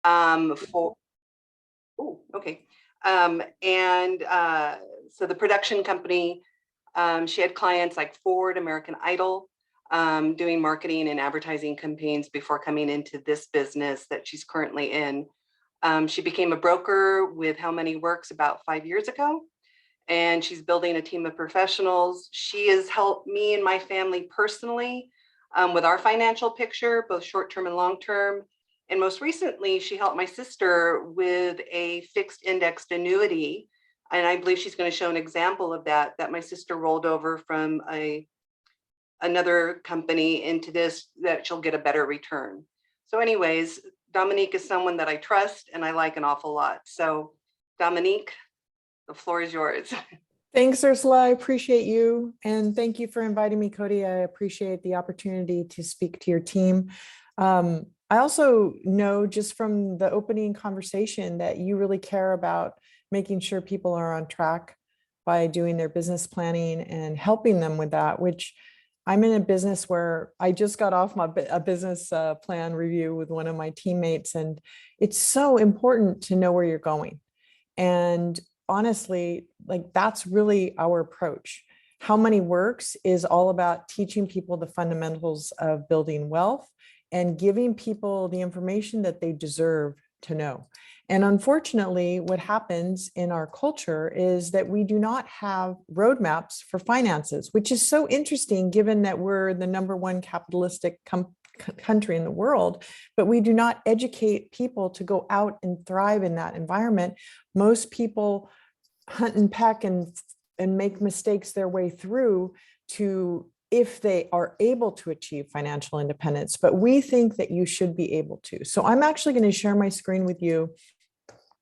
for, oh, okay. So the production company, she had clients like Ford, American Idol, doing marketing and advertising campaigns before coming into this business that she's currently in. She became a broker with How Many Works about 5 years ago, and she's building a team of professionals. She has helped me and my family personally with our financial picture, both short-term and long-term. And most recently, she helped my sister with a fixed indexed annuity. And I believe she's going to show an example of that my sister rolled over from another company into this, that she'll get a better return. So anyways, Dominique is someone that I trust and I like an awful lot. So Dominique, the floor is yours. Thanks, Ursula. I appreciate you. And thank you for inviting me, Cody. I appreciate the opportunity to speak to your team. I also know just from the opening conversation that you really care about making sure people are on track by doing their business planning and helping them with that, which I'm in a business where I just got off a business plan review with one of my teammates, and it's so important to know where you're going. And honestly, like that's really our approach. How Money Works is all about teaching people the fundamentals of building wealth and giving people the information that they deserve to know. And unfortunately, what happens in our culture is that we do not have roadmaps for finances, which is so interesting given that we're the #1 capitalistic country in the world, but we do not educate people to go out and thrive in that environment. Most people hunt and peck and make mistakes their way through to, if they are able to achieve financial independence, but we think that you should be able to. So I'm actually going to share my screen with you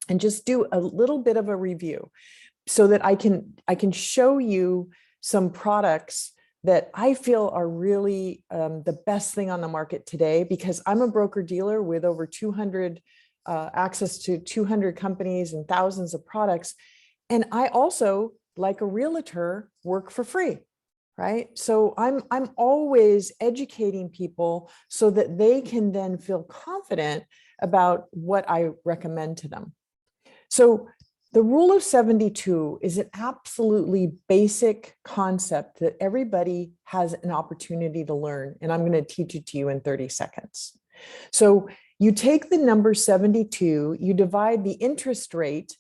and just do a little bit of a review so that I can show you some products that I feel are really the best thing on the market today, because I'm a broker dealer with over 200 access to 200 companies and thousands of products. And I also, like a realtor, work for free, right? So I'm always educating people so that they can then feel confident about what I recommend to them. So the rule of 72 is an absolutely basic concept that everybody has an opportunity to learn, and I'm going to teach it to you in 30 seconds. So you take the number 72, you divide the interest rate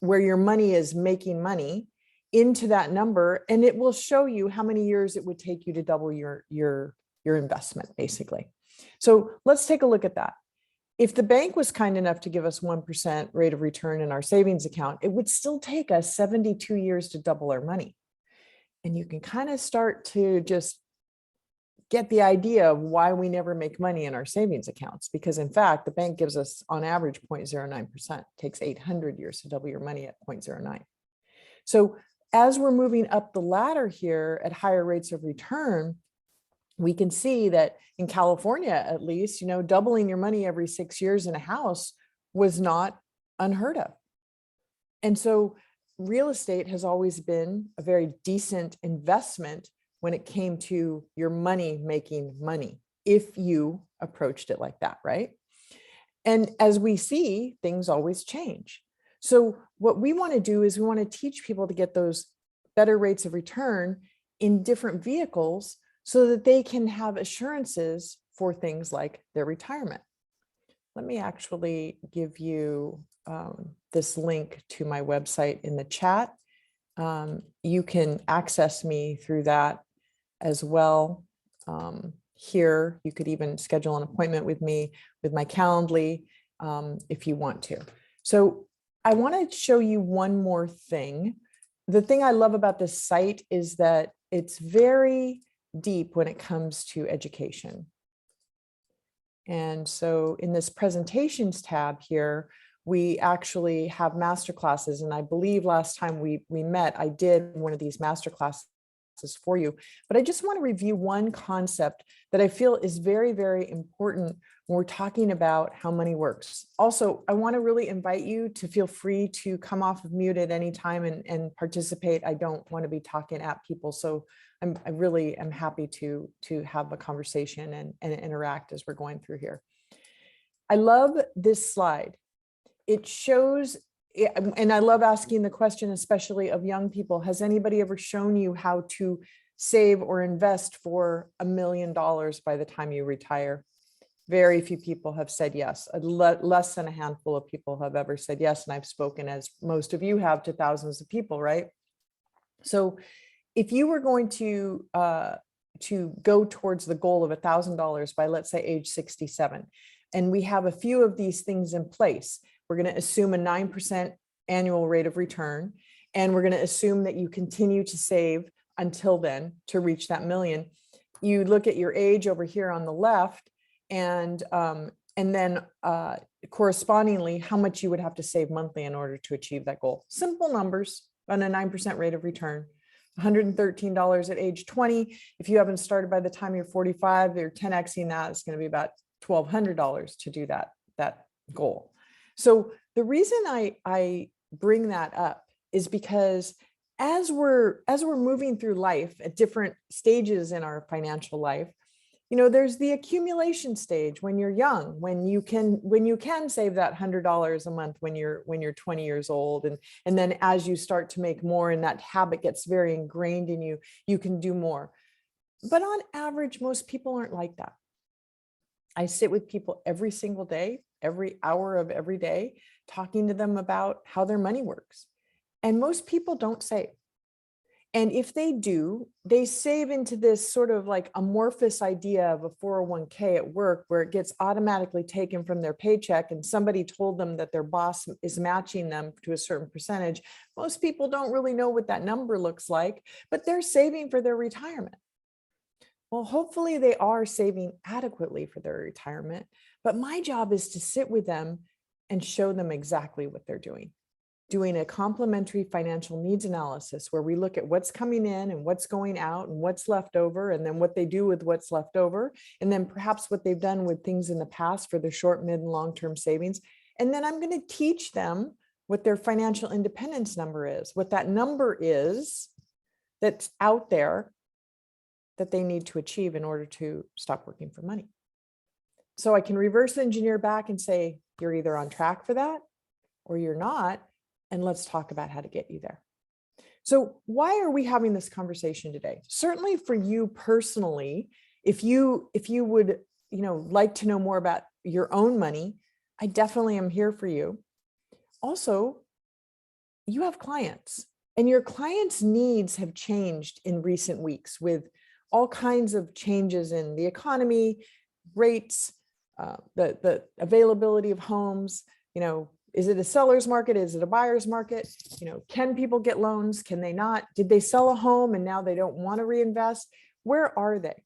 where your money is making money into that number, and it will show you how many years it would take you to double your investment, basically. So let's take a look at that. If the bank was kind enough to give us 1% rate of return in our savings account, it would still take us 72 years to double our money. And you can kind of start to just get the idea of why we never make money in our savings accounts. Because in fact, the bank gives us on average 0.09%. It takes 800 years to double your money at 0.09. So as we're moving up the ladder here at higher rates of return, we can see that in California, at least, doubling your money every 6 years in a house was not unheard of. And so real estate has always been a very decent investment when it came to your money making money, if you approached it like that, right? And as we see, things always change. So what we want to do is we want to teach people to get those better rates of return in different vehicles so that they can have assurances for things like their retirement. Let me actually give you this link to my website in the chat. You can access me through that as well. Here, you could even schedule an appointment with me with my Calendly if you want to. So I want to show you one more thing. The thing I love about this site is that it's very deep when it comes to education. And so in this presentations tab here, we actually have masterclasses. And I believe last time we met, I did one of these masterclasses for you. But I just want to review one concept that I feel is very, very important when we're talking about how money works. Also, I want to really invite you to feel free to come off of mute at any time and participate. I don't want to be talking at people. So I really am happy to have a conversation and interact as we're going through here. I love this slide. It shows, and I love asking the question, especially of young people, has anybody ever shown you how to save or invest for $1 million by the time you retire? Very few people have said yes. Less than a handful of people have ever said yes. And I've spoken, as most of you have, to thousands of people, right? So if you were going to go towards the goal of $1,000 by, let's say, age 67, and we have a few of these things in place, we're going to assume a 9% annual rate of return, and we're going to assume that you continue to save until then to reach that million. You look at your age over here on the left, and then correspondingly, how much you would have to save monthly in order to achieve that goal. Simple numbers on a 9% rate of return. $113 at age 20. If you haven't started by the time you're 45, you're 10xing that. It's going to be about $1,200 to do that goal. So the reason I bring that up is because as we're moving through life at different stages in our financial life, there's the accumulation stage when you're young, when you can save that $100 a month when you're 20 years old. And then as you start to make more and that habit gets very ingrained in you, you can do more. But on average, most people aren't like that. I sit with people every single day, every hour of every day, talking to them about how their money works. And most people don't save. And if they do, they save into this sort of like amorphous idea of a 401k at work, where it gets automatically taken from their paycheck and somebody told them that their boss is matching them to a certain percentage. Most people don't really know what that number looks like, but they're saving for their retirement. Well, hopefully they are saving adequately for their retirement, but my job is to sit with them and show them exactly what they're doing a complementary financial needs analysis, where we look at what's coming in and what's going out and what's left over, and then what they do with what's left over, and then perhaps what they've done with things in the past for their short, mid, and long-term savings. And then I'm going to teach them what their financial independence number is, what that number is that's out there that they need to achieve in order to stop working for money. So I can reverse engineer back and say, you're either on track for that or you're not. And let's talk about how to get you there. So why are we having this conversation today? Certainly for you personally, if you would, like to know more about your own money, I definitely am here for you. Also, you have clients, and your clients' needs have changed in recent weeks with all kinds of changes in the economy, rates, the availability of homes. Is it a seller's market? Is it a buyer's market? Can people get loans? Can they not? Did they sell a home and now they don't want to reinvest? Where are they?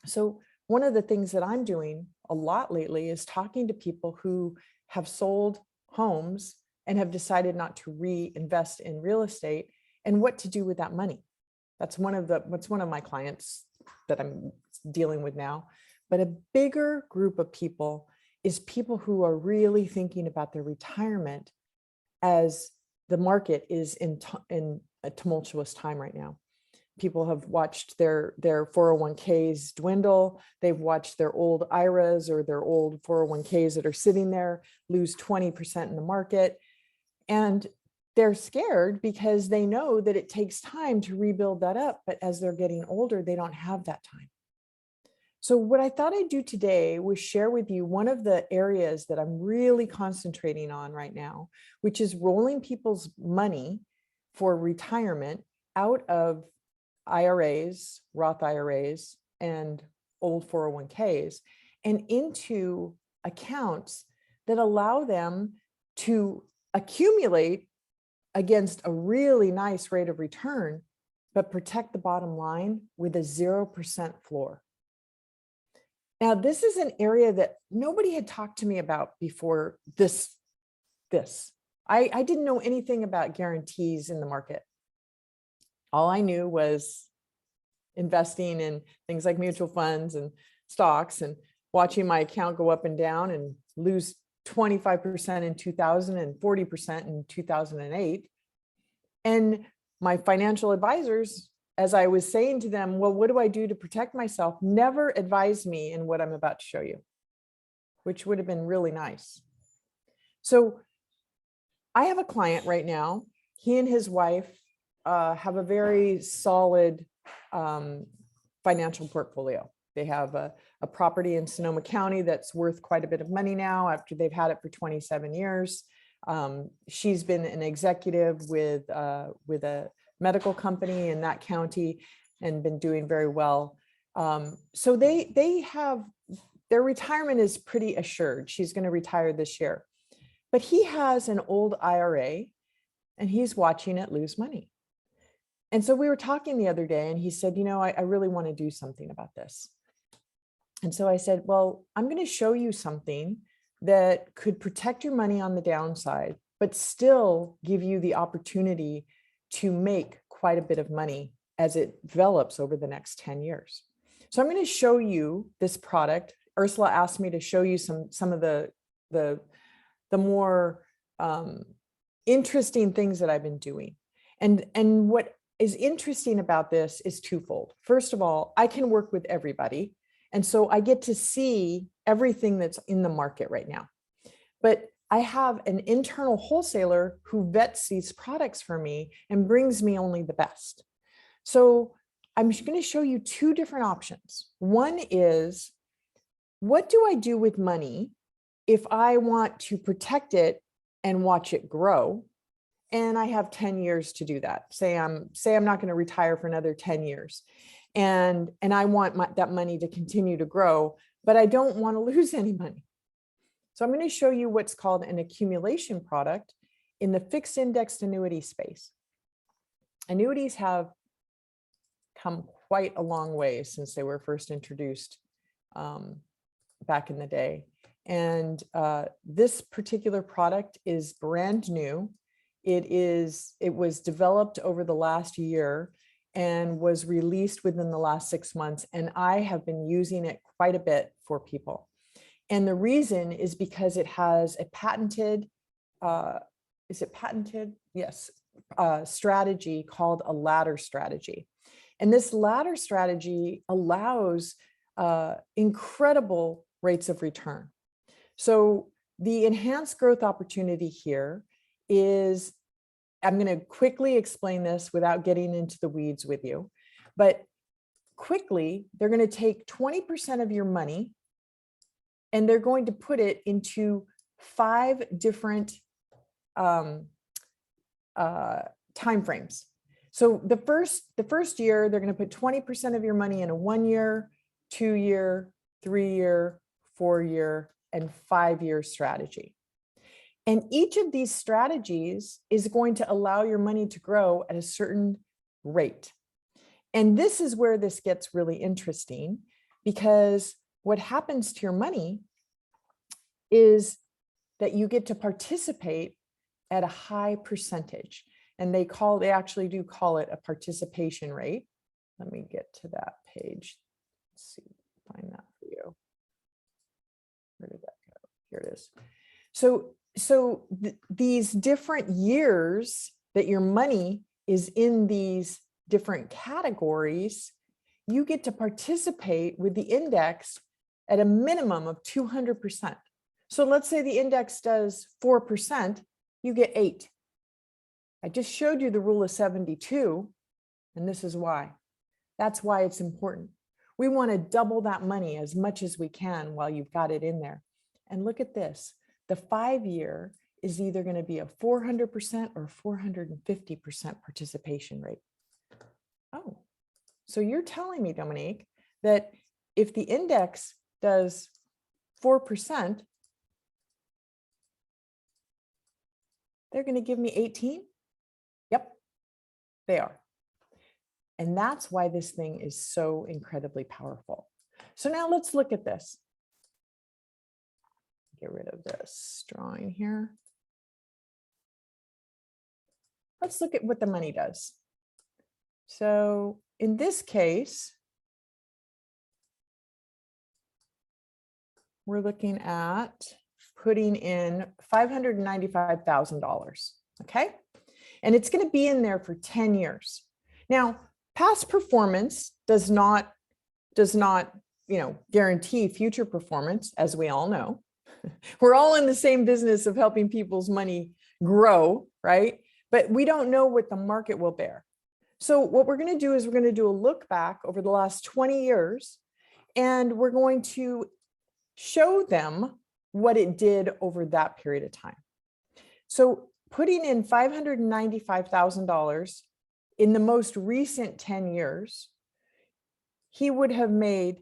So one of the things that I'm doing a lot lately is talking to people who have sold homes and have decided not to reinvest in real estate, and what to do with that money. That's one of my clients that I'm dealing with now. But a bigger group of people is people who are really thinking about their retirement, as the market is in a tumultuous time right now. People have watched their 401ks dwindle. They've watched their old IRAs or their old 401ks that are sitting there lose 20% in the market. And they're scared because they know that it takes time to rebuild that up. But as they're getting older, they don't have that time. So what I thought I'd do today was share with you one of the areas that I'm really concentrating on right now, which is rolling people's money for retirement out of IRAs, Roth IRAs, and old 401ks and into accounts that allow them to accumulate against a really nice rate of return, but protect the bottom line with a 0% floor. Now, this is an area that nobody had talked to me about before this. I didn't know anything about guarantees in the market. All I knew was investing in things like mutual funds and stocks and watching my account go up and down and lose 25% in 2000 and 40% in 2008. And my financial advisors, as I was saying to them, well, what do I do to protect myself, never advised me in what I'm about to show you. which would have been really nice. So I have a client right now. He and his wife have a very solid financial portfolio. They have a property in Sonoma County that's worth quite a bit of money now after they've had it for 27 years. She's been an executive with a medical company in that county and been doing very well. So they have, their retirement is pretty assured. She's going to retire this year. But he has an old IRA and he's watching it lose money. And so we were talking the other day and he said, you know, I really want to do something about this. And so I said, well, I'm going to show you something that could protect your money on the downside, but still give you the opportunity to make quite a bit of money as it develops over the next 10 years. So I'm going to show you this product. Ursula asked me to show you some of the more interesting things that I've been doing. And what is interesting about this is twofold. First of all, I can work with everybody. And so I get to see everything that's in the market right now. But I have an internal wholesaler who vets these products for me and brings me only the best. So I'm going to show you two different options. One is, what do I do with money if I want to protect it and watch it grow? And I have 10 years to do that. Say I'm not going to retire for another 10 years. And I want that money to continue to grow, but I don't want to lose any money. So I'm going to show you what's called an accumulation product in the fixed indexed annuity space. Annuities have come quite a long way since they were first introduced back in the day. And this particular product is brand new. It was developed over the last year and was released within the last 6 months. And I have been using it quite a bit for people. And the reason is because it has a patented, is it patented? Yes, strategy called a ladder strategy. And this ladder strategy allows incredible rates of return. So the enhanced growth opportunity here is, I'm going to quickly explain this without getting into the weeds with you, but quickly, they're going to take 20% of your money and they're going to put it into 5 different timeframes. So the first year, they're going to put 20% of your money in a 1-year, 2-year, 3-year, 4-year, and 5-year strategy. And each of these strategies is going to allow your money to grow at a certain rate. And this is where this gets really interesting, because what happens to your money is that you get to participate at a high percentage. And they actually do call it a participation rate. Let me get to that page. Let's see, find that for you. Where did that go? Here it is. So these different years that your money is in these different categories, you get to participate with the index at a minimum of 200%. So let's say the index does 4%, you get 8. I just showed you the rule of 72, and this is why. That's why it's important. We want to double that money as much as we can while you've got it in there. And look at this. The 5-year is either going to be a 400% or 450% participation rate. Oh, so you're telling me, Dominique, that if the index does 4%, they're going to give me 18? Yep, they are. And that's why this thing is so incredibly powerful. So now let's look at this. Get rid of this drawing here. Let's look at what the money does. So in this case, we're looking at putting in $595,000, okay? And it's going to be in there for 10 years. Now, past performance does not guarantee future performance, as we all know. We're all in the same business of helping people's money grow, right? But we don't know what the market will bear. So what we're going to do is we're going to do a look back over the last 20 years, and we're going to show them what it did over that period of time. So putting in $595,000 in the most recent 10 years, he would have made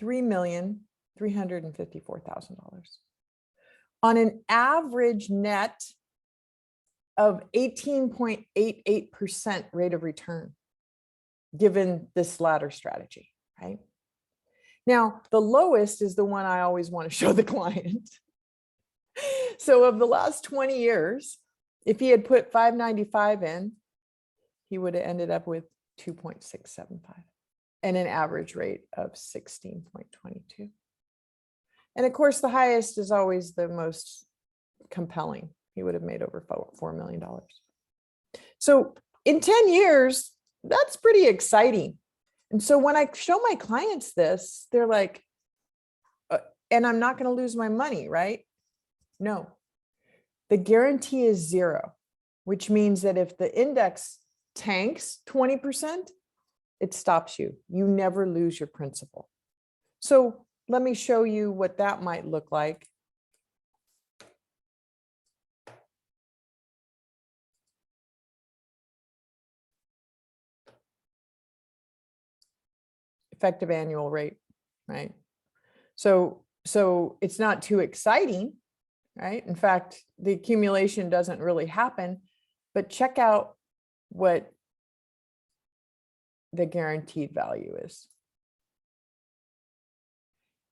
$3,354,000 on an average net of 18.88% rate of return, given this ladder strategy, right? Now, the lowest is the one I always want to show the client. So of the last 20 years, if he had put 595 in, he would have ended up with 2.675 and an average rate of 16.22. And of course, the highest is always the most compelling. He would have made over $4 million. So in 10 years, that's pretty exciting. And so when I show my clients this, they're like, and I'm not going to lose my money, right? No, the guarantee is 0, which means that if the index tanks 20%, it stops you. You never lose your principal. So let me show you what that might look like. Effective annual rate, right? So it's not too exciting, right? In fact, the accumulation doesn't really happen, but check out what the guaranteed value is.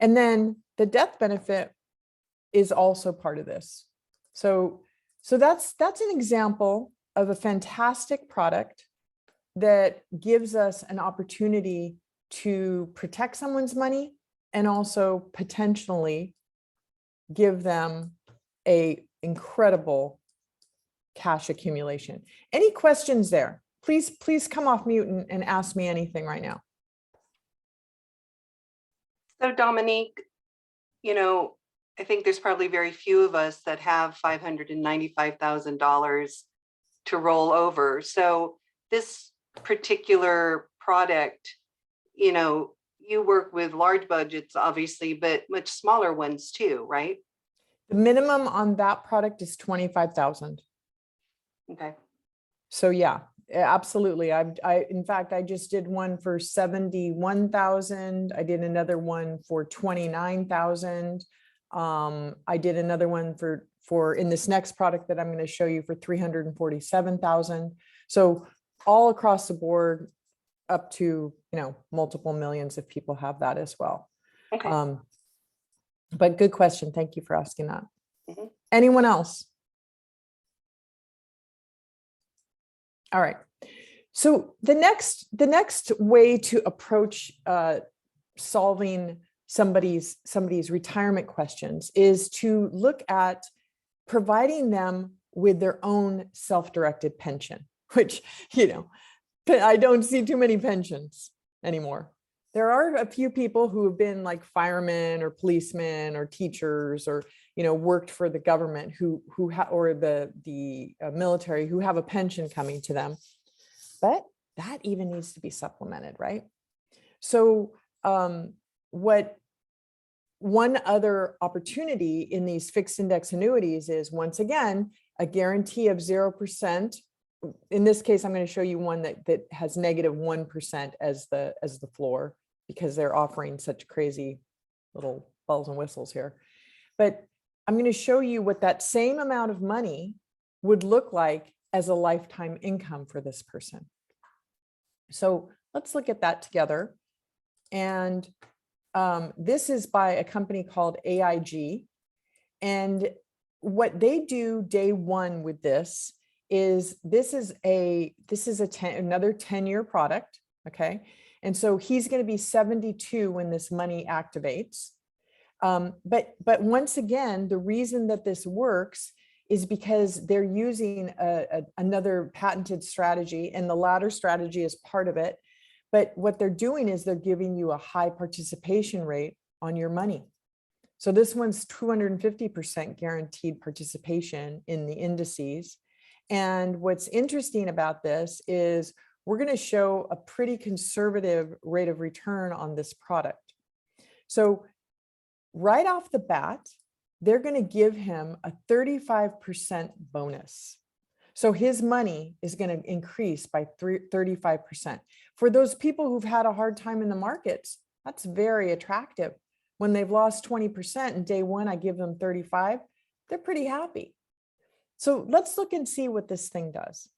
And then the death benefit is also part of this. So that's an example of a fantastic product that gives us an opportunity to protect someone's money and also potentially give them a incredible cash accumulation. Any questions there? Please come off mute and ask me anything right now. So Dominique, I think there's probably very few of us that have $595,000 to roll over. So this particular product, you work with large budgets, obviously, but much smaller ones too, right? The minimum on that product is 25,000. Okay. So yeah, absolutely. In fact, I just did one for 71,000. I did another one for 29,000. I did another one for in this next product that I'm going to show you for 347,000. So all across the board, up to multiple millions if people have that as well. Okay. But good question. Thank you for asking that. Mm-hmm. Anyone else? All right. So the next way to approach solving somebody's retirement questions is to look at providing them with their own self-directed pension, which, I don't see too many pensions anymore. There are a few people who have been like firemen or policemen or teachers or, worked for the government or the military who have a pension coming to them, but that even needs to be supplemented, right? So what one other opportunity in these fixed index annuities is, once again, a guarantee of 0%. In this case, I'm going to show you one that has -1% as the floor, because they're offering such crazy little bells and whistles here. But I'm going to show you what that same amount of money would look like as a lifetime income for this person. So let's look at that together. And this is by a company called AIG. And what they do day one with this is another 10-year product. Okay. And so he's going to be 72 when this money activates. But once again, the reason that this works is because they're using another patented strategy, and the ladder strategy is part of it. But what they're doing is they're giving you a high participation rate on your money. So this one's 250% guaranteed participation in the indices. And what's interesting about this is we're going to show a pretty conservative rate of return on this product. So right off the bat, they're going to give him a 35% bonus. So his money is going to increase by 35%. For those people who've had a hard time in the markets, that's very attractive. When they've lost 20% and day one, I give them 35, they're pretty happy. So let's look and see what this thing does.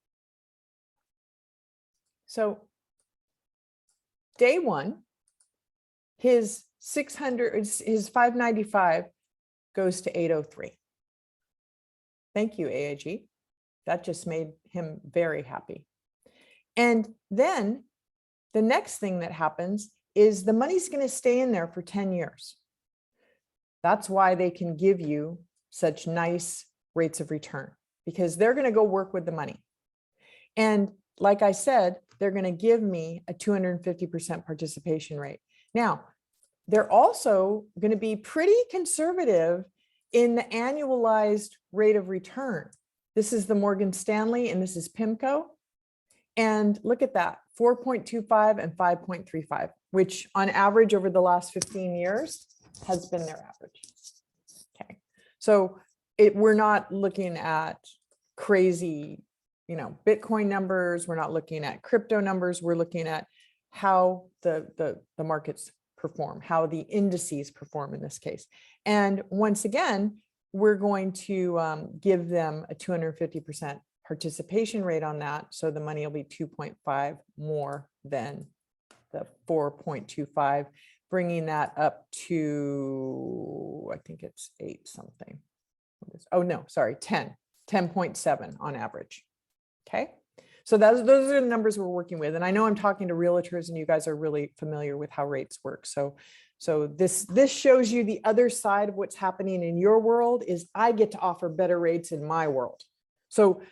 So day one, his 595 goes to 803. Thank you, AIG. That just made him very happy. And then the next thing that happens is the money's going to stay in there for 10 years. That's why they can give you such nice rates of return, because they're going to go work with the money. And like I said, they're going to give me a 250% participation rate. Now, they're also going to be pretty conservative in the annualized rate of return. This is the Morgan Stanley and this is PIMCO. And look at that, 4.25 and 5.35, which on average over the last 15 years has been their average. Okay, so we're not looking at crazy, Bitcoin numbers. We're not looking at crypto numbers. We're looking at how the markets perform, how the indices perform in this case. And once again, we're going to give them a 250% participation rate on that. So the money will be 2.5 more than the 4.25, bringing that up to, I think it's 8 something. Oh no, sorry, 10.7 on average. Okay. So those are the numbers we're working with. And I know I'm talking to realtors and you guys are really familiar with how rates work. So this shows you the other side of what's happening in your world is I get to offer better rates in my world. So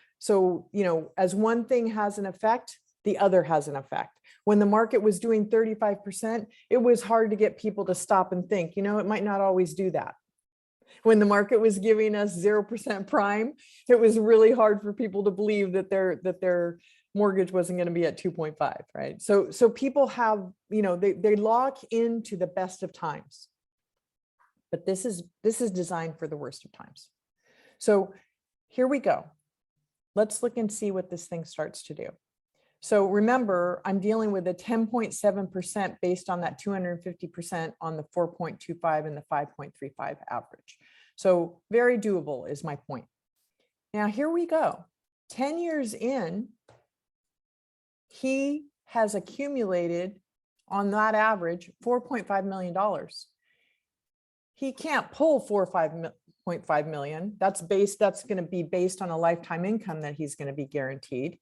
as one thing has an effect, the other has an effect. When the market was doing 35%, it was hard to get people to stop and think, it might not always do that. When the market was giving us 0% prime, it was really hard for people to believe that their mortgage wasn't going to be at 2.5, right? So people have, they lock into the best of times, but this is designed for the worst of times. So here we go. Let's look and see what this thing starts to do. So remember, I'm dealing with a 10.7% based on that 250% on the 4.25 and the 5.35 average. So very doable is my point. Now here we go. 10 years in, he has accumulated on that average $4.5 million. He can't pull $4.5 million. That's going to be based on a lifetime income that he's going to be guaranteed.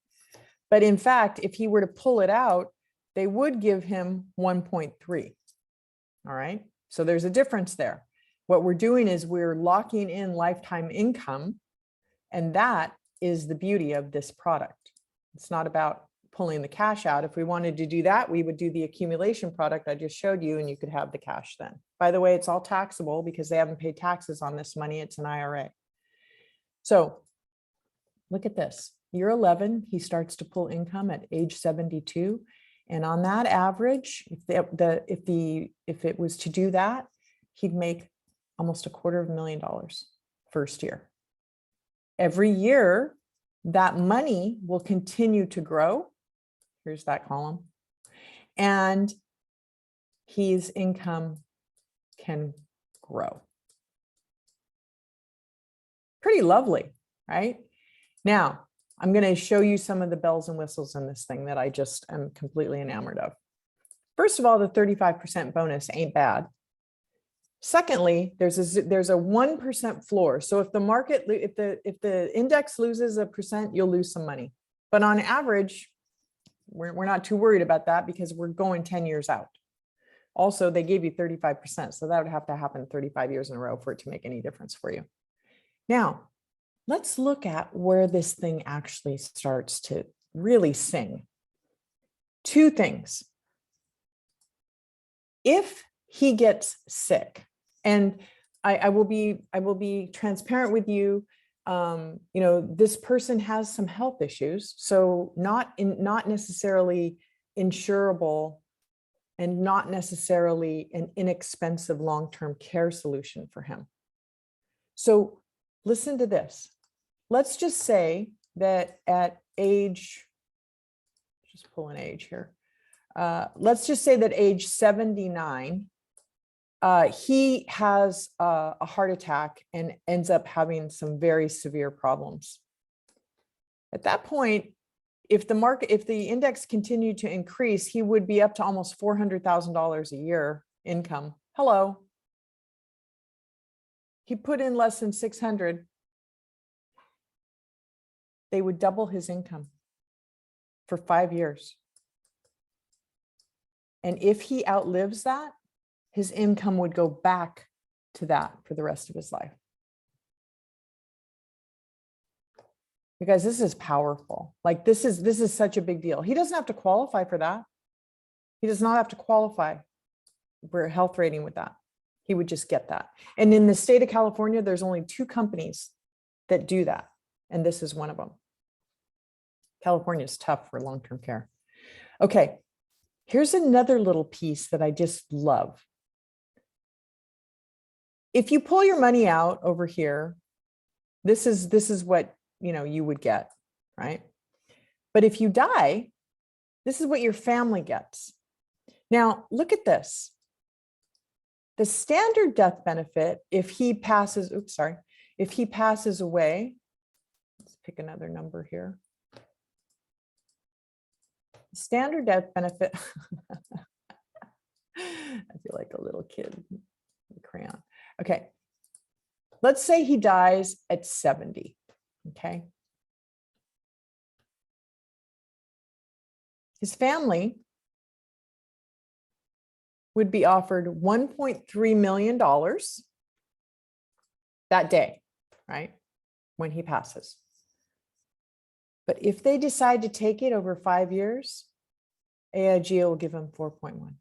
But in fact, if he were to pull it out, they would give him 1.3. All right. So there's a difference there. What we're doing is we're locking in lifetime income. And that is the beauty of this product. It's not about pulling the cash out. If we wanted to do that, we would do the accumulation product I just showed you, and you could have the cash then. By the way, it's all taxable because they haven't paid taxes on this money. It's an IRA. So look at this. Year 11, he starts to pull income at age 72. And on that average, if it was to do that, he'd make almost $250,000 first year. Every year, that money will continue to grow. Here's that column. And his income can grow. Pretty lovely, right? Now, I'm going to show you some of the bells and whistles in this thing that I just am completely enamored of. First of all, the 35% bonus ain't bad. Secondly, there's a 1% floor. So if the market, if the index loses 1%, you'll lose some money. But on average, we're not too worried about that because we're going 10 years out. Also, they gave you 35%. So that would have to happen 35 years in a row for it to make any difference for you. Now, let's look at where this thing actually starts to really sing. Two things. If he gets sick, and I will be transparent with you. This person has some health issues, so not necessarily insurable and not necessarily an inexpensive long-term care solution for him. So listen to this. Let's just say that at age, just pull an age here. Let's just say that age 79, he has a heart attack and ends up having some very severe problems. At that point, if the index continued to increase, he would be up to almost $400,000 a year income. Hello. He put in less than 600. They would double his income for 5 years. And if he outlives that, his income would go back to that for the rest of his life. You guys, this is powerful. Like this is such a big deal. He doesn't have to qualify for that. He does not have to qualify for a health rating with that. He would just get that. And in the state of California, there's only 2 companies that do that. And this is one of them. California is tough for long-term care. Okay, here's another little piece that I just love. If you pull your money out over here, this is what you would get, right? But if you die, this is what your family gets. Now, look at this. The standard death benefit, if he passes away, let's pick another number here. Standard death benefit, I feel like a little kid with a crayon. Okay, let's say he dies at 70, okay? His family would be offered $1.3 million that day, right? When he passes. But if they decide to take it over 5 years, AIG will give him 4.1.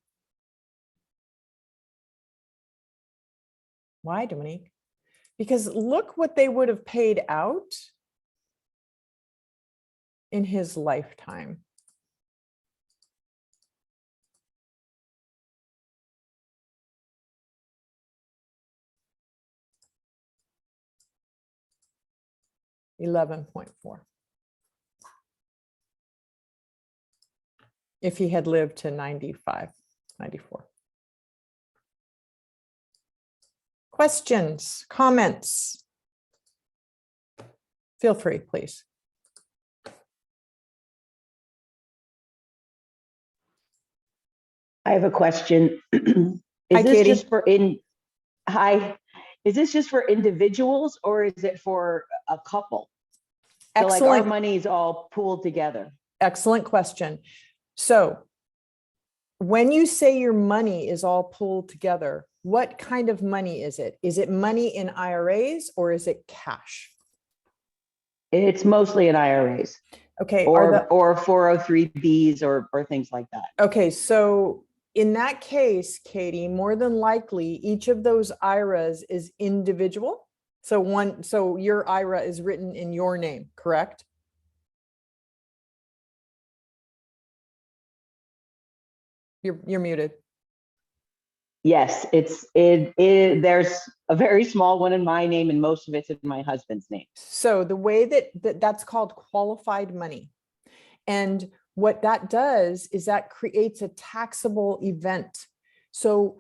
Why, Dominique? Because look what they would have paid out in his lifetime. $11.4. If he had lived to 95, 94. Questions, comments? Feel free, please. I have a question. Hi, Katie. Is this just for individuals or is it for a couple? So like Excellent. our money is all pooled together. Excellent question. So when you say your money is all pooled together, what kind of money is it? Is it money in IRAs or is it cash? It's mostly in IRAs. Okay. Or 403Bs or things like that. Okay. So in that case, Katie, more than likely, each of those IRAs is individual. So your IRA is written in your name, correct? You're muted. Yes, there's a very small one in my name and most of it's in my husband's name. So the way that's called qualified money. And what that does is that creates a taxable event. So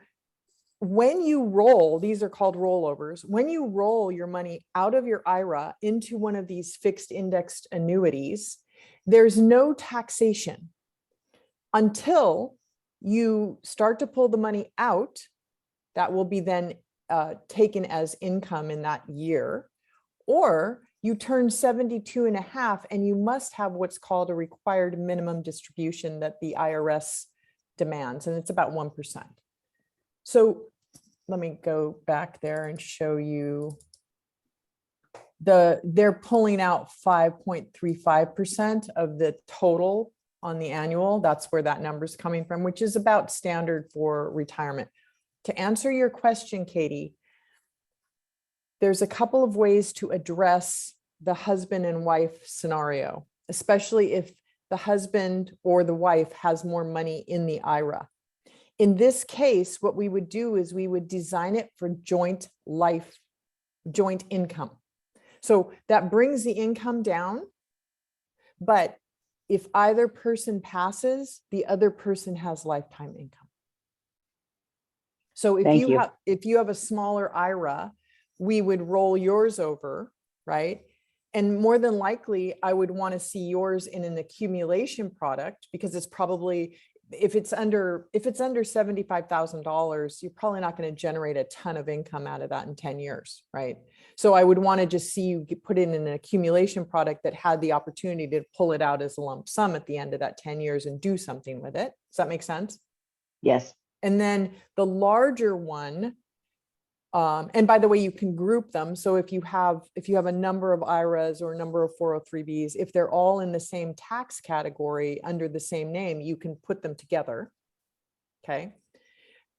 when you roll, these are called rollovers. When you roll your money out of your IRA into one of these fixed indexed annuities, there's no taxation until you start to pull the money out. That will be then taken as income in that year, or you turn 72 and a half and you must have what's called a required minimum distribution that the IRS demands, and it's about 1%. So let me go back there and show you they're pulling out 5.35% of the total on the annual. That's where that number is coming from, which is about standard for retirement. To answer your question, Katie, there's a couple of ways to address the husband and wife scenario, especially if the husband or the wife has more money in the IRA. In this case, what we would do is we would design it for joint income. So that brings the income down, but if either person passes, the other person has lifetime income. So if you have a smaller IRA, we would roll yours over, right? And more than likely, I would want to see yours in an accumulation product, because it's probably, if it's under $75,000, you're probably not going to generate a ton of income out of that in 10 years, right? So I would want to just see you put in an accumulation product that had the opportunity to pull it out as a lump sum at the end of that 10 years and do something with it. Does that make sense? Yes. And then the larger one, and by the way, you can group them. So if you have a number of IRAs or a number of 403Bs, if they're all in the same tax category under the same name, you can put them together. Okay.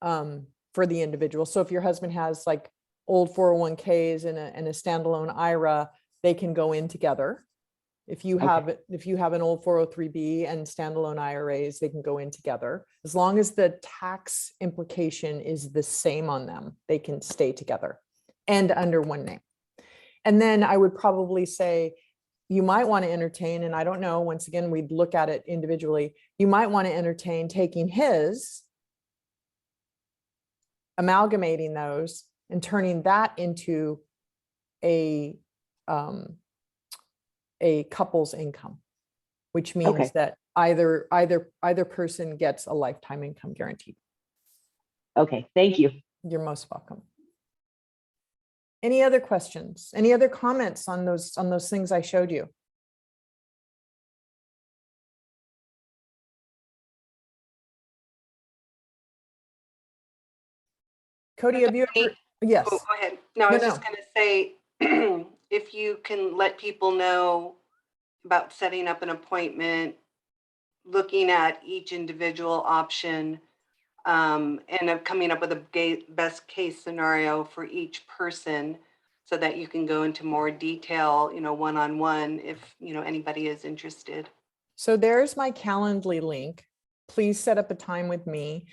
For the individual. So if your husband has like old 401ks and a standalone IRA, they can go in together. If you have an old 403B and standalone IRAs, they can go in together. As long as the tax implication is the same on them, they can stay together and under one name. And then I would probably say, you might want to entertain, and I don't know, once again, we'd look at it individually. You might want to entertain taking his, amalgamating those and turning that into a couple's income, which means that either person gets a lifetime income guaranteed. Okay, thank you. You're most welcome. Any other questions? Any other comments on those things I showed you? Cody, have you ever? Yes. Oh, go ahead. No, I was just going to say, if you can let people know about setting up an appointment, looking at each individual option, and coming up with a best case scenario for each person, so that you can go into more detail, one-on-one, if, anybody is interested. So there's my Calendly link. Please set up a time with me.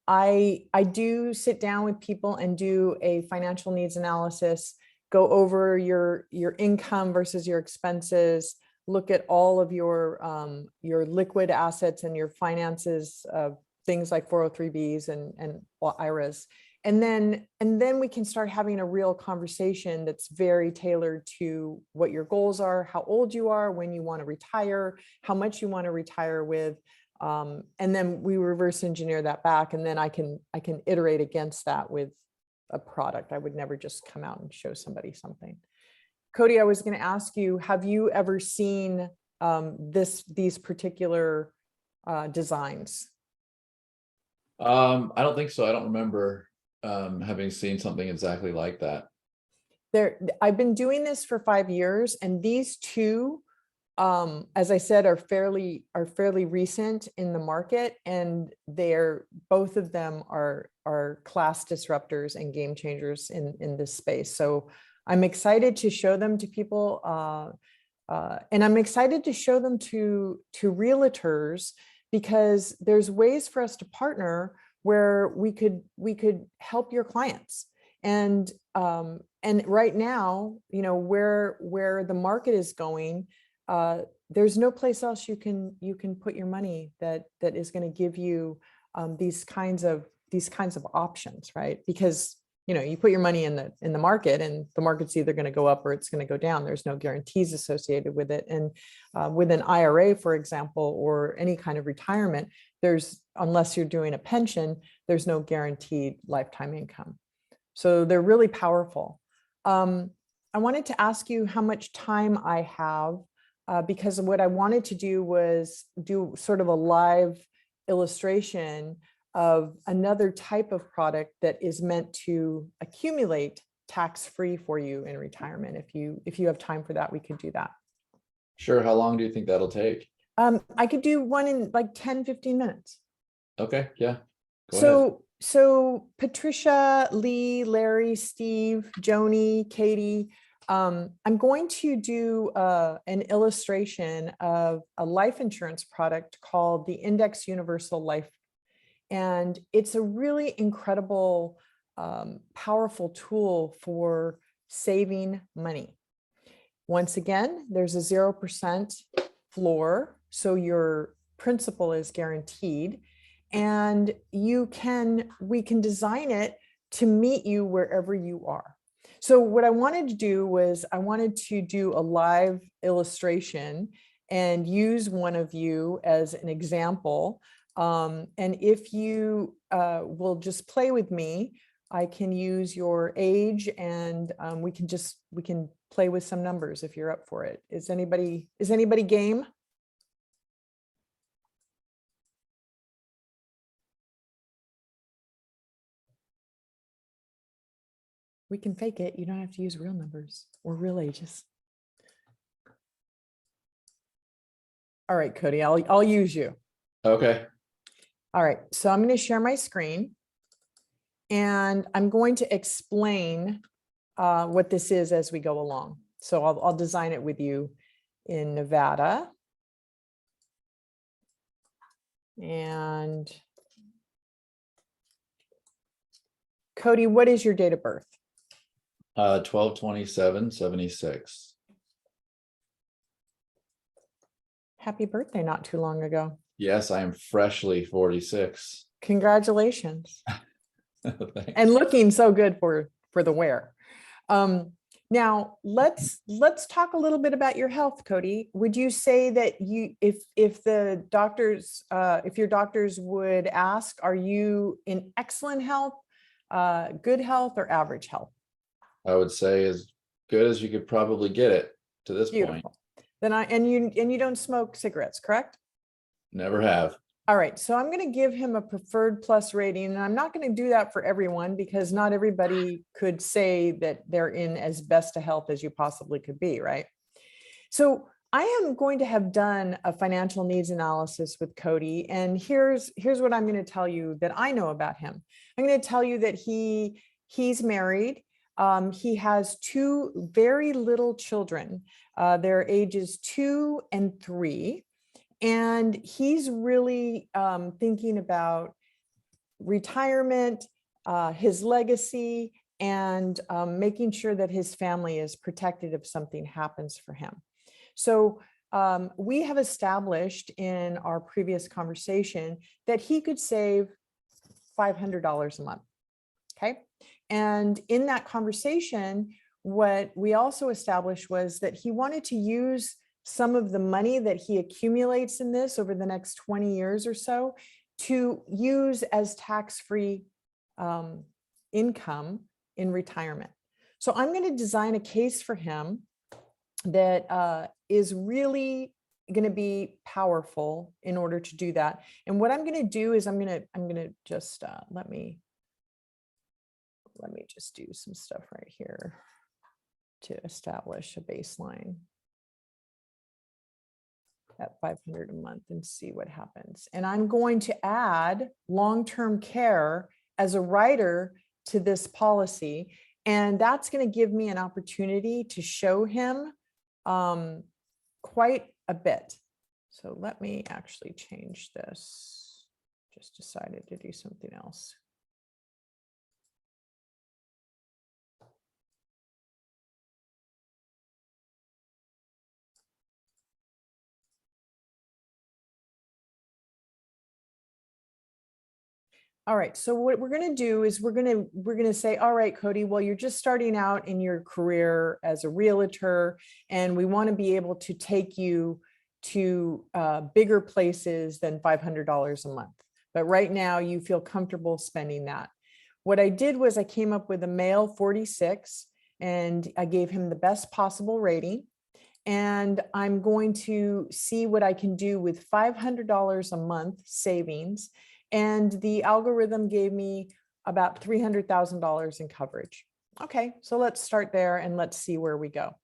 I do sit down with people and do a financial needs analysis, go over your income versus your expenses, look at all of your liquid assets and your finances, things like 403Bs and IRAs. And then we can start having a real conversation that's very tailored to what your goals are, how old you are, when you want to retire, how much you want to retire with. And then we reverse engineer that back, and then I can iterate against that with a product. I would never just come out and show somebody something. Cody, I was going to ask you, have you ever seen these particular designs? I don't think so. I don't remember having seen something exactly like that. I've been doing this for 5 years, and these two, as I said, are fairly recent in the market, and both of them are class disruptors and game changers in this space. So I'm excited to show them to people, and I'm excited to show them to realtors, because there's ways for us to partner where we could help your clients. And right now, where the market is going, there's no place else you can put your money that is going to give you these kinds of options, right? Because you put your money in the market, and the market's either going to go up or it's going to go down. There's no guarantees associated with it. And with an IRA, for example, or any kind of retirement, unless you're doing a pension, there's no guaranteed lifetime income. So they're really powerful. I wanted to ask you how much time I have, because what I wanted to do was do sort of a live illustration of another type of product that is meant to accumulate tax-free for you in retirement. If you have time for that, we could do that. Sure. How long do you think that'll take? I could do one in like 10, 15 minutes. Okay. Yeah. Go So ahead. So Patricia, Lee, Larry, Steve, Joni, Katie, I'm going to do an illustration of a life insurance product called the Index Universal Life. And it's a really incredible, powerful tool for saving money. Once again, there's a 0% floor, so your principal is guaranteed. And we can design it to meet you wherever you are. So what I wanted to do was I wanted to do a live illustration and use one of you as an example. And if you will just play with me, I can use your age and we can play with some numbers if you're up for it. Is anybody game? We can fake it. You don't have to use real numbers or real ages. All right, Cody, I'll use you. Okay. All right, so I'm going to share my screen and I'm going to explain what this is as we go along. So I'll design it with you in Nevada. And Cody, what is your date of birth? 12/27/76. Happy birthday not too long ago. Yes, I am freshly 46. Congratulations. Thanks. And looking so good for the wear. Now let's talk a little bit about your health, Cody. Would you say that if the doctors, if your doctors would ask, are you in excellent health, good health, or average health? I would say as good as you could probably get it to this point. Beautiful. Then you don't smoke cigarettes, correct? Never have. All right, so I'm going to give him a preferred plus rating, and I'm not going to do that for everyone because not everybody could say that they're in as best a health as you possibly could be, right? So I am going to have done a financial needs analysis with Cody, and here's what I'm going to tell you that I know about him. I'm going to tell you that he's married. He has two very little children. Their ages 2 and 3. And he's really thinking about retirement, his legacy, and making sure that his family is protected if something happens for him. So we have established in our previous conversation that he could save $500 a month. Okay. And in that conversation, what we also established was that he wanted to use some of the money that he accumulates in this over the next 20 years or so to use as tax-free income in retirement. So I'm going to design a case for him that is really going to be powerful in order to do that. And what I'm going to do is I'm going to just let me just do some stuff right here to establish a baseline at $500 a month and see what happens. And I'm going to add long-term care as a rider to this policy. And that's going to give me an opportunity to show him quite a bit. So let me actually change this. Just decided to do something else. All right, so what we're going to do is we're going to say, all right, Cody, well, you're just starting out in your career as a realtor, and we want to be able to take you to bigger places than $500 a month. But right now you feel comfortable spending that. What I did was I came up with a male 46, and I gave him the best possible rating. And I'm going to see what I can do with $500 a month savings. And the algorithm gave me about $300,000 in coverage. Okay, so let's start there and let's see where we go.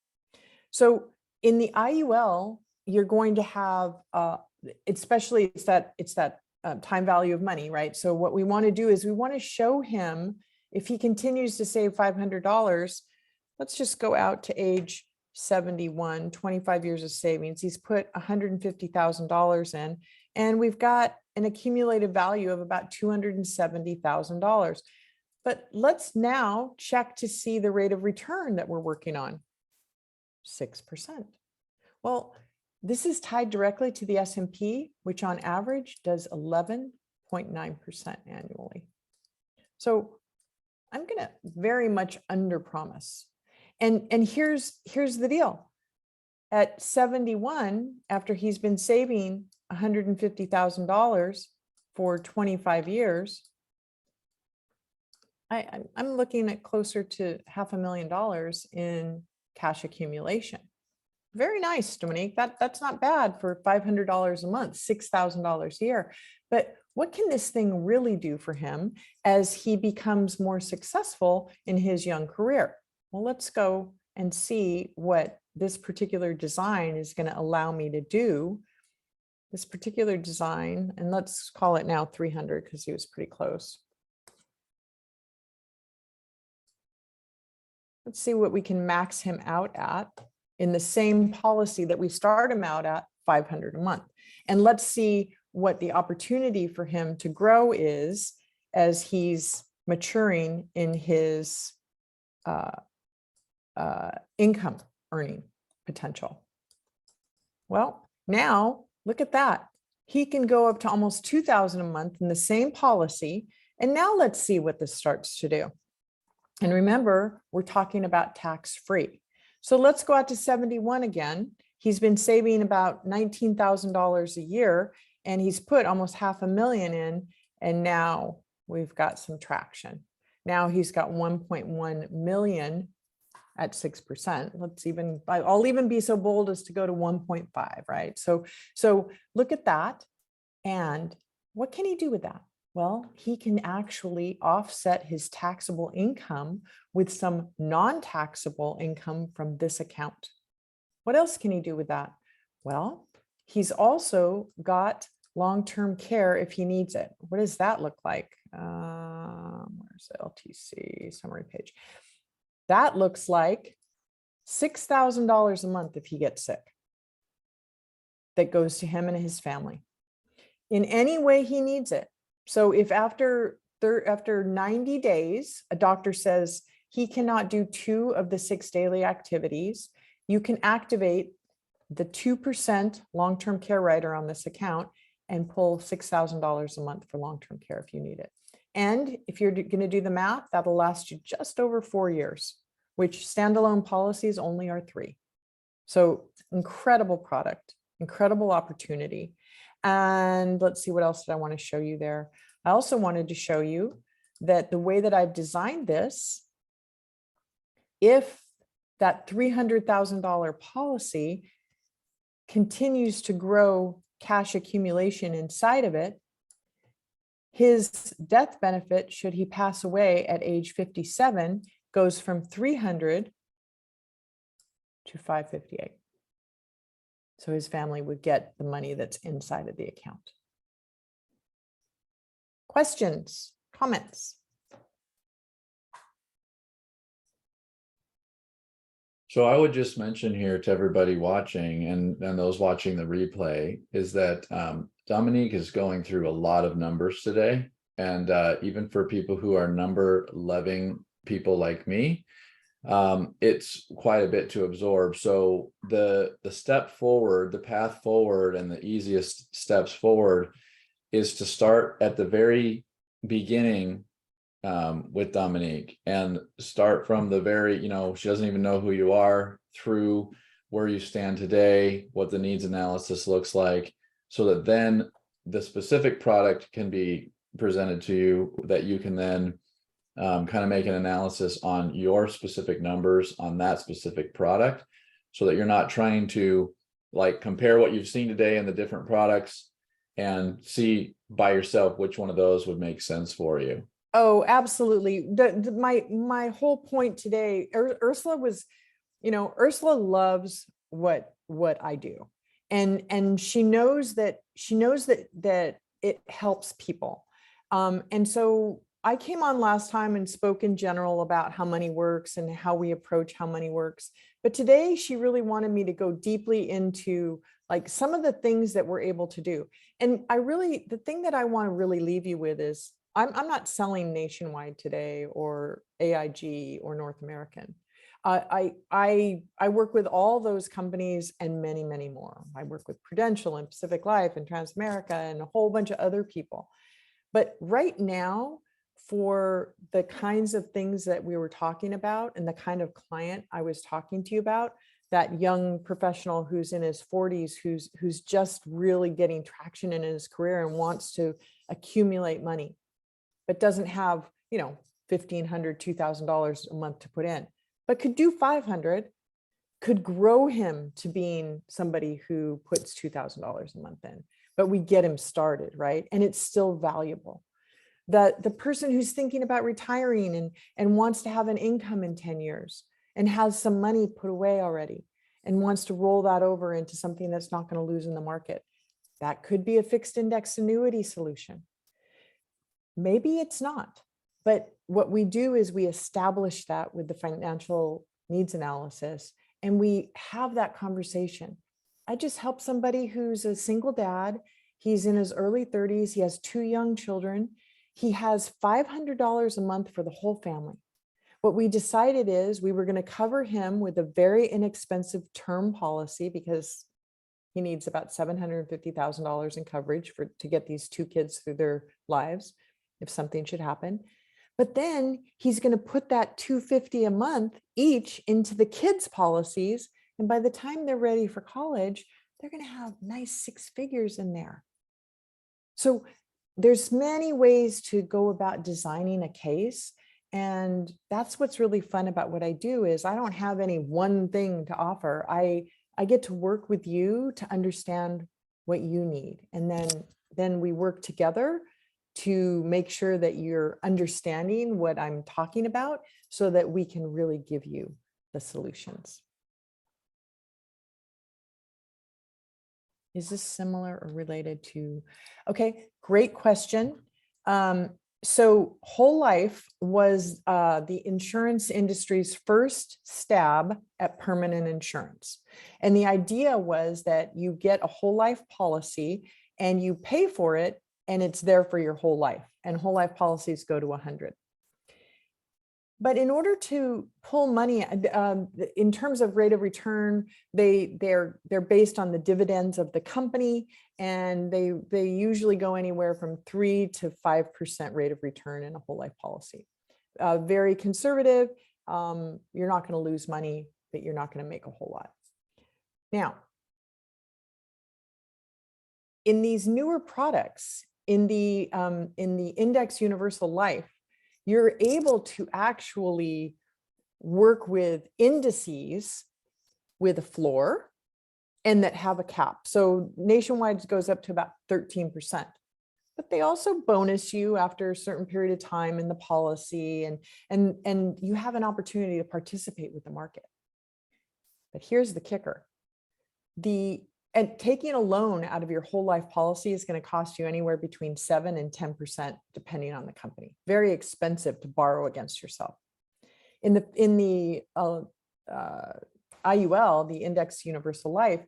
So in the IUL, you're going to have, especially it's that time value of money, right? So what we want to do is we want to show him, if he continues to save $500, let's just go out to age 71, 25 years of savings. He's put $150,000 in, and we've got an accumulated value of about $270,000. But let's now check to see the rate of return that we're working on, 6%. Well, this is tied directly to the S&P, which on average does 11.9% annually. So I'm going to very much underpromise. And here's the deal. At 71, after he's been saving $150,000 for 25 years, I'm looking at closer to $500,000 in cash accumulation. Very nice, Dominique. That's not bad for $500 a month, $6,000 a year. But what can this thing really do for him as he becomes more successful in his young career? Well, let's go and see what this particular design is going to allow me to do. This particular design, and let's call it now 300 because he was pretty close. Let's see what we can max him out at in the same policy that we start him out at, 500 a month. And let's see what the opportunity for him to grow is as he's maturing in his income earning potential. Well, now look at that. He can go up to almost 2,000 a month in the same policy. And now let's see what this starts to do. And remember, we're talking about tax-free. So let's go out to 71 again. He's been saving about $19,000 a year, and he's put almost $500,000 in, and now we've got some traction. Now he's got 1.1 million at 6%. I'll even be so bold as to go to 1.5, right? So look at that. And what can he do with that? Well, he can actually offset his taxable income with some non-taxable income from this account. What else can he do with that? Well, he's also got long-term care if he needs it. What does that look like? Where's the LTC summary page? That looks like $6,000 a month if he gets sick. That goes to him and his family in any way he needs it. So if after 90 days, a doctor says he cannot do 2 of the 6 daily activities, you can activate the 2% long-term care rider on this account and pull $6,000 a month for long-term care if you need it. And if you're going to do the math, that'll last you just over 4 years, which standalone policies only are 3. So incredible product, incredible opportunity. And let's see, what else did I want to show you there? I also wanted to show you that the way that I've designed this, if that $300,000 policy continues to grow cash accumulation inside of it, his death benefit, should he pass away at age 57, goes from 300 to 558. So his family would get the money that's inside of the account. Questions, comments? So I would just mention here to everybody watching and those watching the replay is that Dominique is going through a lot of numbers today. And even for people who are number-loving people like me, it's quite a bit to absorb. So the step forward, the path forward, and the easiest steps forward is to start at the very beginning with Dominique and start from the very, she doesn't even know who you are, through where you stand today, what the needs analysis looks like, so that then the specific product can be presented to you that you can then kind of make an analysis on your specific numbers on that specific product, so that you're not trying to compare what you've seen today in the different products and see by yourself which one of those would make sense for you. Oh, absolutely. My whole point today, Ursula was, Ursula loves what I do. And she knows that it helps people. And so I came on last time and spoke in general about how money works and how we approach how money works. But today she really wanted me to go deeply into like some of the things that we're able to do. And the thing that I want to really leave you with is I'm not selling Nationwide today or AIG or North American. I work with all those companies and many, many more. I work with Prudential and Pacific Life and Transamerica and a whole bunch of other people. But right now, for the kinds of things that we were talking about and the kind of client I was talking to you about, that young professional who's in his 40s, who's just really getting traction in his career and wants to accumulate money, but doesn't have, $1,500, $2,000 a month to put in, but could do 500, could grow him to being somebody who puts $2,000 a month in, but we get him started, right? And it's still valuable. The person who's thinking about retiring and wants to have an income in 10 years and has some money put away already and wants to roll that over into something that's not going to lose in the market. That could be a fixed index annuity solution. Maybe it's not, but what we do is we establish that with the financial needs analysis and we have that conversation. I just helped somebody who's a single dad. He's in his early 30s. He has 2 young children. He has $500 a month for the whole family. What we decided is we were going to cover him with a very inexpensive term policy because he needs about $750,000 in coverage to get these 2 kids through their lives if something should happen. But then he's going to put that $250 a month each into the kids' policies. And by the time they're ready for college, they're going to have nice 6 figures in there. So there's many ways to go about designing a case. And that's what's really fun about what I do is I don't have any one thing to offer. I get to work with you to understand what you need. And then we work together to make sure that you're understanding what I'm talking about so that we can really give you the solutions. Is this similar or related to? Okay, great question. So whole life was the insurance industry's first stab at permanent insurance. And the idea was that you get a whole life policy and you pay for it and it's there for your whole life. And whole life policies go to 100. But in order to pull money, in terms of rate of return, they're based on the dividends of the company, and they usually go anywhere from 3 to 5% rate of return in a whole life policy. Very conservative. You're not going to lose money, but you're not going to make a whole lot. Now, in these newer products, in the Index Universal Life, you're able to actually work with indices with a floor and that have a cap. So Nationwide goes up to about 13%, but they also bonus you after a certain period of time in the policy, and you have an opportunity to participate with the market. But here's the kicker. And taking a loan out of your whole life policy is going to cost you anywhere between 7 and 10%, depending on the company. Very expensive to borrow against yourself. In the IUL, the Index Universal Life,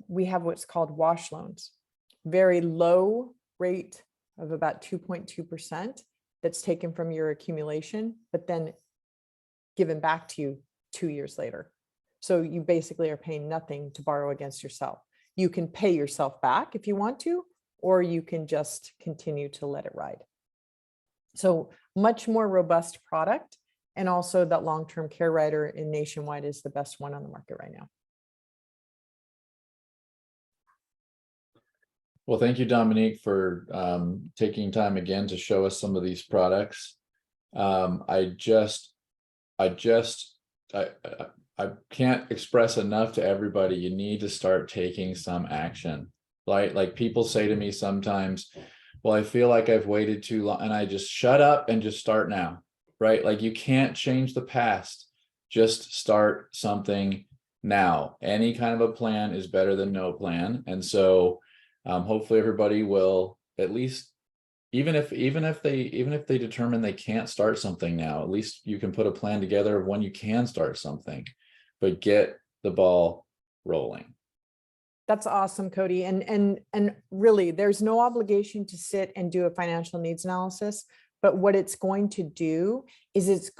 we have what's called wash loans. Very low rate of about 2.2% that's taken from your accumulation, but then given back to you 2 years later. So you basically are paying nothing to borrow against yourself. You can pay yourself back if you want to, or you can just continue to let it ride. So much more robust product. And also that long-term care rider in Nationwide is the best one on the market right now. Well, thank you, Dominique, for taking time again to show us some of these products. I can't express enough to everybody. You need to start taking some action. Like people say to me sometimes, well, I feel like I've waited too long, and I just shut up and just start now, right? Like you can't change the past. Just start something now. Any kind of a plan is better than no plan. And so hopefully everybody will at least, even if they determine they can't start something now, at least you can put a plan together of when you can start something, but get the ball rolling. That's awesome, Cody. And really, there's no obligation to sit and do a financial needs analysis, but what it's going to do is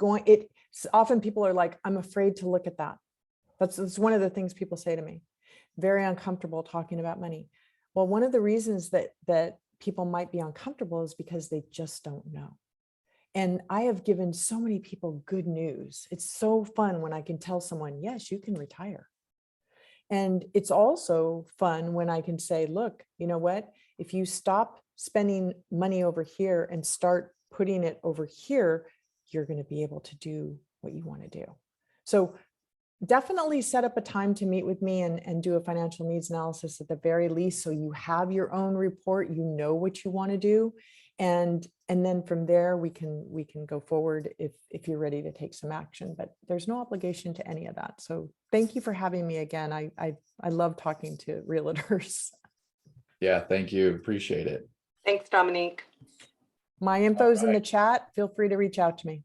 often people are like, I'm afraid to look at that. That's one of the things people say to me. Very uncomfortable talking about money. Well, one of the reasons that people might be uncomfortable is because they just don't know. And I have given so many people good news. It's so fun when I can tell someone, yes, you can retire. And it's also fun when I can say, look, you know what? If you stop spending money over here and start putting it over here, you're going to be able to do what you want to do. So definitely set up a time to meet with me and do a financial needs analysis at the very least, so you have your own report, you know what you want to do, and then from there we can go forward if you're ready to take some action. But there's no obligation to any of that. So thank you for having me again. I love talking to realtors. Yeah, thank you. Appreciate it. Thanks, Dominique. My info's in the chat. Feel free to reach out to me.